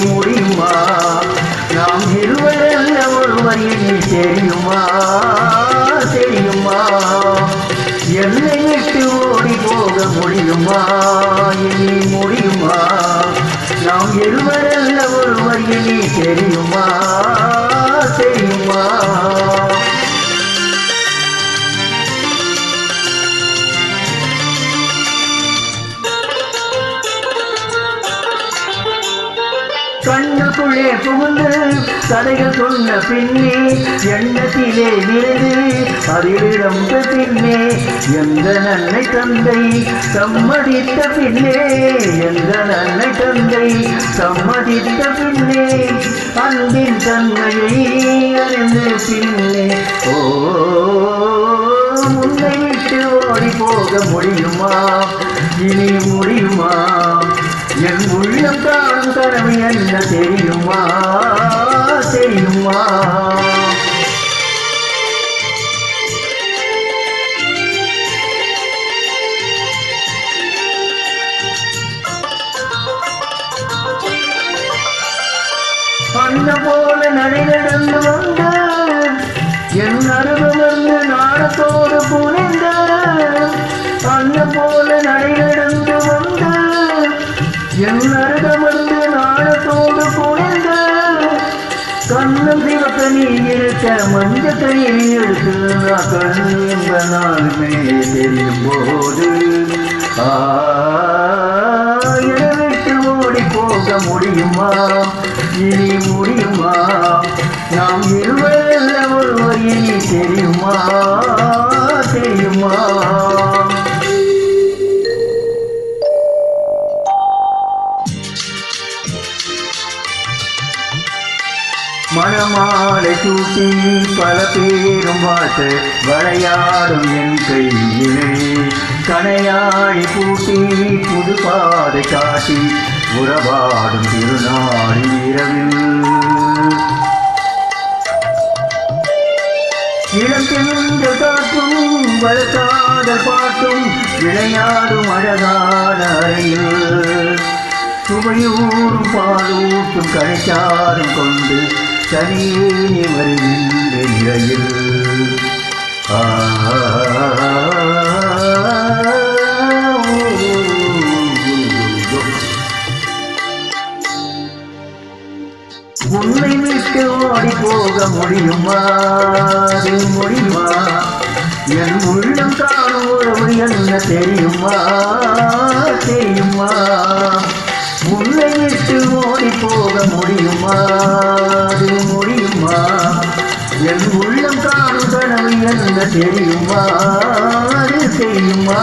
முடியுமா? நாம் இருவரல்ல ஒருவர் இனி தெரியுமா? தெரியுமா? என்னை விட்டு ஓடி போக முடியுமா? இனி முடியுமா? நாம் இருவரல்ல ஒருவர் இனி தெரியுமா? தெரியுமா? கண்ணுக்குள்ளே புகுந்து கதைகள் சொன்ன பின்னே எண்ணத்திலே விருது அதிலிடம் பின்னே எந்த நன்மை தந்தை சம்மதித்த பின்னே எந்த நன்மை தந்தை சம்மதித்த பின்னே அன்பின் தன்மையை அறிந்து பின்னே ஓ முன்னை விட்டு ஓடி போக முடியுமா? இனி முடியுமா? என் உள்ளம் காணும் கனவு என்ன தெரியுமா? தெரியுமா? அண்ண போல நடை நடந்து வந்த என் அருகமர்ந்து நாடத்தோடு புரிந்த அண்ண போல நடை நடந்து வந்த என் அருகமர்ந்து நாடத்தோடு புரிந்த கண்ணம் சிவக்க நீ இருக்க மஞ்ச கையில் எடுத்து கண் என்ற நாளுமே தெரியும் போது என விட்டு ஓடி போக முடியுமா? இனி முடியுமா? நாம் இருவரல்ல ஒருவர் இனி தெரியுமா? தெரியுமா? மணமாலை சூட்டி பல பேரும் வாழ்த்து விளையாடும் என் கையிலே கனையாழி பூட்டி புது பாதை காட்டி உறவாடும் திருநாள் இரவில் இளந்தெழுந்த காற்றும் வளர்க்காத பாட்டும் விளையாடும் அழகான அறையில் சுவையூறும் பாலூட்டும் கரைச்சாரும் கொண்டு தனியே வருகின்ற நிலையில் உன்னை விட்டு ஓடி போக முடியுமா? முடியுமா? என் உள்ளம் காணும் உறவு என்ன தெரியுமா? தெரியுமா? உன்னை விட்டு ஓடி போக முடியுமா? முடியுமா? என் உள்ளம் காணும் கனவு என்ன தெரியுமா? தெரியுமா?